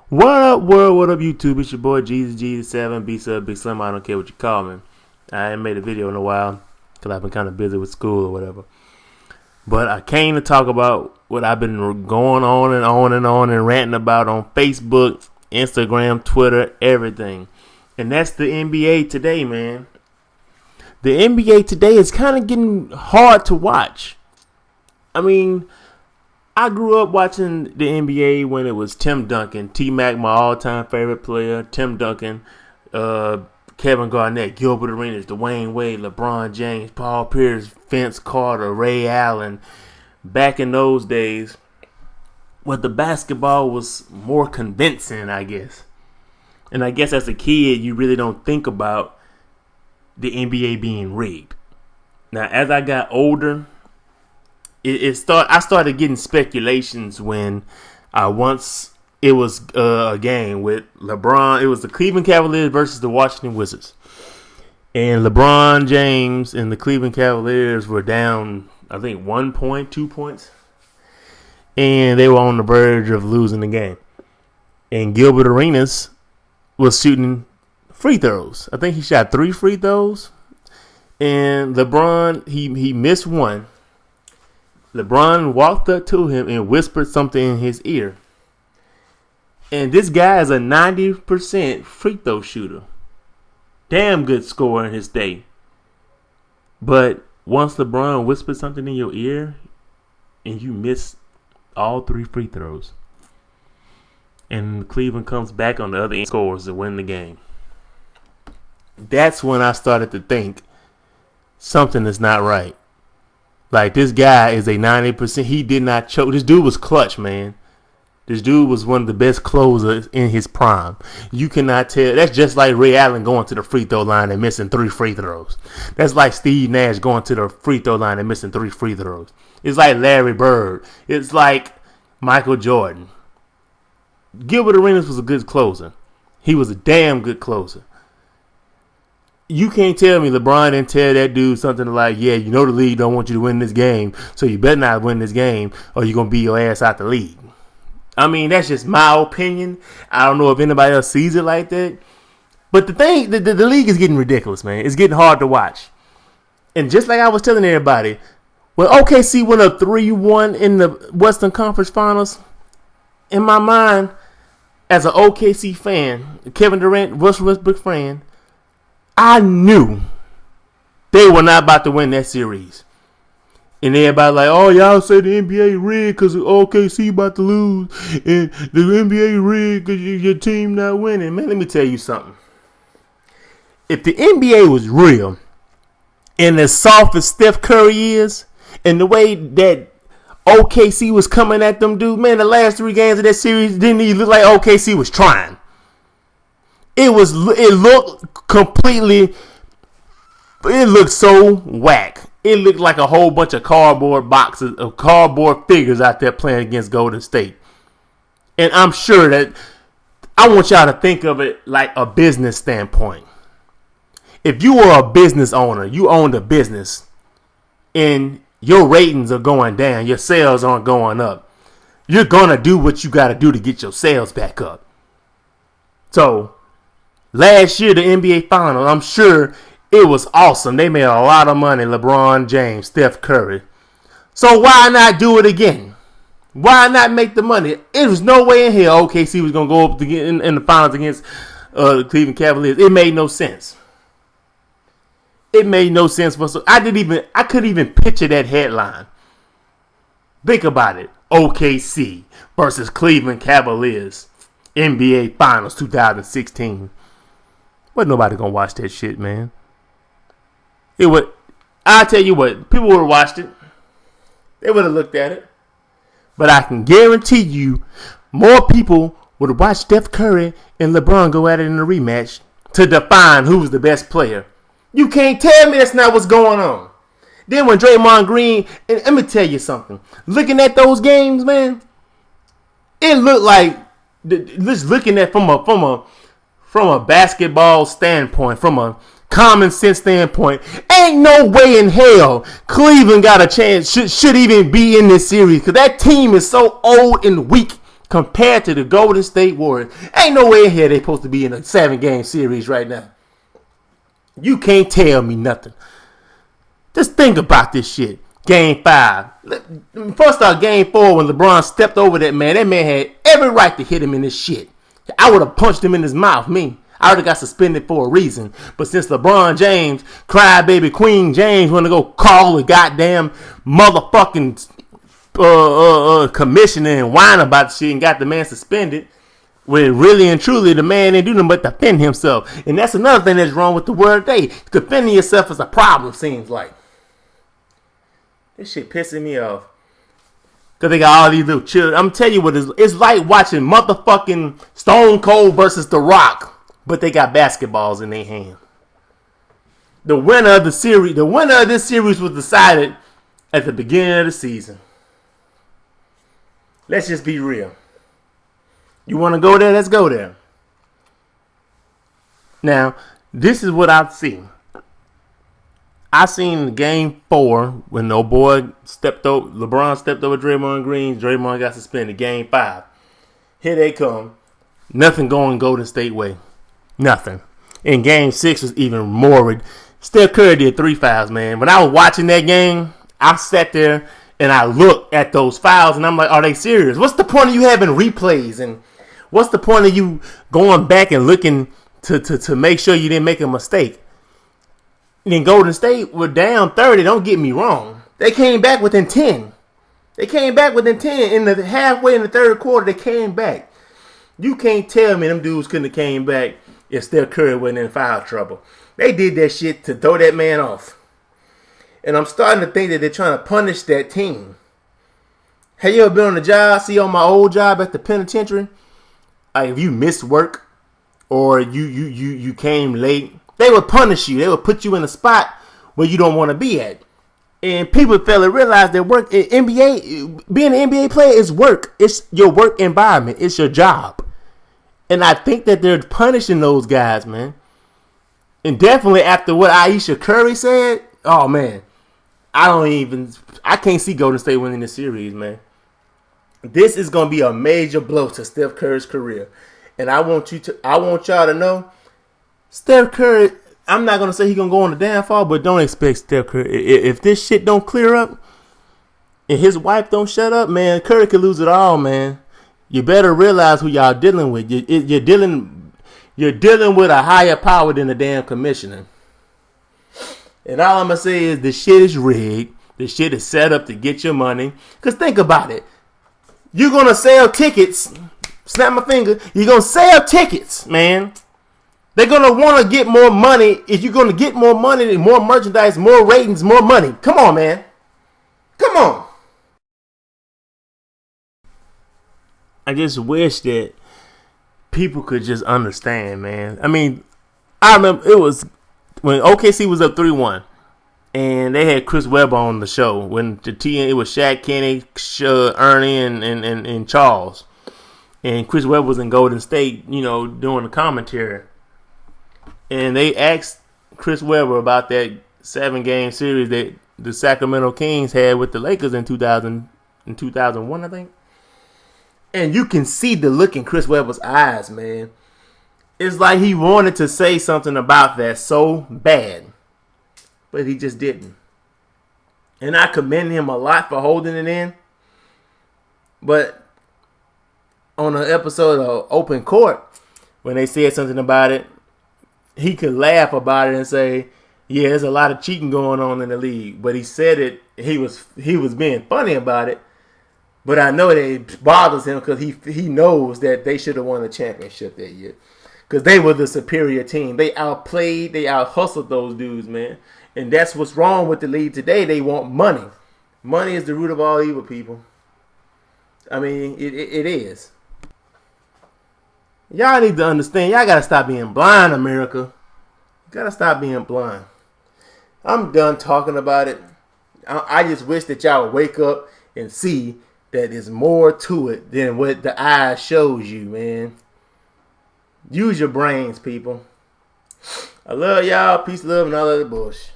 What up, world? What up, YouTube? It's your boy Jesus G7 B Sub Big Slim. I don't care what you call me. I ain't made a video in a while because I've been kind of busy with school or whatever. But I came to talk about what I've been going on and ranting about on Facebook, Instagram, Twitter, everything. And that's the NBA today, man. The NBA today is kind of getting hard to watch. I mean, I grew up watching the NBA when it was Tim Duncan, T-Mac, my all-time favorite player, Tim Duncan, Kevin Garnett, Gilbert Arenas, Dwayne Wade, LeBron James, Paul Pierce, Vince Carter, Ray Allen. Back in those days, where the basketball was more convincing, I guess. And I guess as a kid, you really don't think about the NBA being rigged. Now, as I got older, I started getting speculations when it was a game with LeBron. It was the Cleveland Cavaliers versus the Washington Wizards. And LeBron James and the Cleveland Cavaliers were down, I think, 1 point, 2 points. And they were on the verge of losing the game. And Gilbert Arenas was shooting free throws. I think he shot 3 free throws. And LeBron, he missed one. LeBron walked up to him and whispered something in his ear. And this guy is a 90% free throw shooter. Damn good scorer in his day. But once LeBron whispered something in your ear and you miss all 3 free throws, and Cleveland comes back on the other end, scores to win the game. That's when I started to think something is not right. Like, this guy is a 90%. He did not choke. This dude was clutch, man. This dude was one of the best closers in his prime. You cannot tell. That's just like Ray Allen going to the free throw line and missing 3 free throws. That's like Steve Nash going to the free throw line and missing 3 free throws. It's like Larry Bird. It's like Michael Jordan. Gilbert Arenas was a good closer. He was a damn good closer. You can't tell me LeBron didn't tell that dude something like, yeah, you know the league don't want you to win this game, so you better not win this game or you're going to be your ass out the league. I mean, that's just my opinion. I don't know if anybody else sees it like that. But the league is getting ridiculous, man. It's getting hard to watch. And just like I was telling everybody, when OKC went up 3-1 in the Western Conference Finals, in my mind, as an OKC fan, Kevin Durant, Russell Westbrook fan, I knew they were not about to win that series. And everybody like, oh, y'all say the NBA rigged because OKC about to lose. And the NBA rigged because your team not winning. Man, let me tell you something. If the NBA was real, and as soft as Steph Curry is, and the way that OKC was coming at them dudes, man, the last 3 games of that series didn't even look like OKC was trying. It looked completely, it looked so whack. It looked like a whole bunch of cardboard boxes of cardboard figures out there playing against Golden State. And I'm sure that I want y'all to think of it like a business standpoint. If you were a business owner, you owned a business, and your ratings are going down, your sales aren't going up, you're going to do what you got to do to get your sales back up. So, last year, the NBA Finals, I'm sure it was awesome. They made a lot of money, LeBron James, Steph Curry. So why not do it again? Why not make the money? It was no way in hell OKC was going to go up in the finals against the Cleveland Cavaliers. It made no sense. It made no sense. I couldn't even picture that headline. Think about it. OKC versus Cleveland Cavaliers. NBA Finals 2016. But nobody gonna watch that shit, man. I tell you what, people would have watched it. They would have looked at it. But I can guarantee you, more people would have watched Steph Curry and LeBron go at it in a rematch to define who's the best player. You can't tell me that's not what's going on. Then when Draymond Green, and let me tell you something. Looking at those games, man, it looked like, just looking at from a basketball standpoint, from a common sense standpoint, ain't no way in hell Cleveland got a chance, should even be in this series, because that team is so old and weak compared to the Golden State Warriors. Ain't no way in here they supposed to be in a 7-game series right now. You can't tell me nothing. Just think about this shit. Game 5. First off, Game 4, when LeBron stepped over that man had every right to hit him in this shit. I would have punched him in his mouth, me. I already got suspended for a reason. But since LeBron James, crybaby Queen James, want to go call the goddamn motherfucking commissioner and whine about the shit and got the man suspended, when really and truly the man didn't do nothing but defend himself. And that's another thing that's wrong with the world today. Defending yourself is a problem, seems like. This shit pissing me off. Because they got all these little children. I'm telling you what, it's like watching motherfucking Stone Cold versus The Rock. But they got basketballs in their hand. The winner of this series was decided at the beginning of the season. Let's just be real. You want to go there? Let's go there. Now, this is what I've seen. I seen Game 4 when LeBron stepped over Draymond Green. Draymond got suspended. Game 5. Here they come. Nothing going Golden State way. Nothing. And Game 6 was even more. Steph Curry did 3 fouls, man. When I was watching that game, I sat there and I looked at those fouls and I'm like, are they serious? What's the point of you having replays? And what's the point of you going back and looking to make sure you didn't make a mistake? And then Golden State were down 30. Don't get me wrong. They came back within 10. They came back within 10. In the halfway in the third quarter, they came back. You can't tell me them dudes couldn't have came back if Steph Curry wasn't in foul trouble. They did that shit to throw that man off. And I'm starting to think that they're trying to punish that team. Have you ever been on the job? See, on my old job at the penitentiary, if you missed work or you came late, they would punish you. They would put you in a spot where you don't want to be at. And people fail to realize that work in NBA, being an NBA player is work. It's your work environment. It's your job. And I think that they're punishing those guys, man. And definitely after what Ayesha Curry said, oh man, I can't see Golden State winning this series, man. This is gonna be a major blow to Steph Curry's career. And I want y'all to know, Steph Curry, I'm not going to say he's going to go on the downfall, but don't expect Steph Curry. If this shit don't clear up and his wife don't shut up, man, Curry could lose it all, man. You better realize who y'all dealing with. You're dealing with a higher power than the damn commissioner. And all I'm going to say is the shit is rigged. The shit is set up to get your money. Because think about it. You're going to sell tickets. Snap my finger. You're going to sell tickets, man. They're going to want to get more money. If you're going to get more money, more merchandise, more ratings, more money. Come on, man. Come on. I just wish that people could just understand, man. I mean, I remember it was when OKC was up 3-1. And they had Chris Webber on the show. When it was Shaq, Kenny, Ernie, and Charles. And Chris Webber was in Golden State, doing the commentary. And they asked Chris Webber about that 7-game series that the Sacramento Kings had with the Lakers in 2001, I think. And you can see the look in Chris Webber's eyes, man. It's like he wanted to say something about that so bad. But he just didn't. And I commend him a lot for holding it in. But on an episode of Open Court, when they said something about it, he could laugh about it and say, yeah, there's a lot of cheating going on in the league. But he said it, he was being funny about it. But I know that it bothers him because he knows that they should have won the championship that year. Because they were the superior team. They outplayed, they out-hustled those dudes, man. And that's what's wrong with the league today. They want money. Money is the root of all evil, people. I mean, it is. Y'all need to understand. Y'all got to stop being blind, America. You got to stop being blind. I'm done talking about it. I just wish that y'all would wake up and see that there's more to it than what the eye shows you, man. Use your brains, people. I love y'all. Peace, love, and all of the bullshit.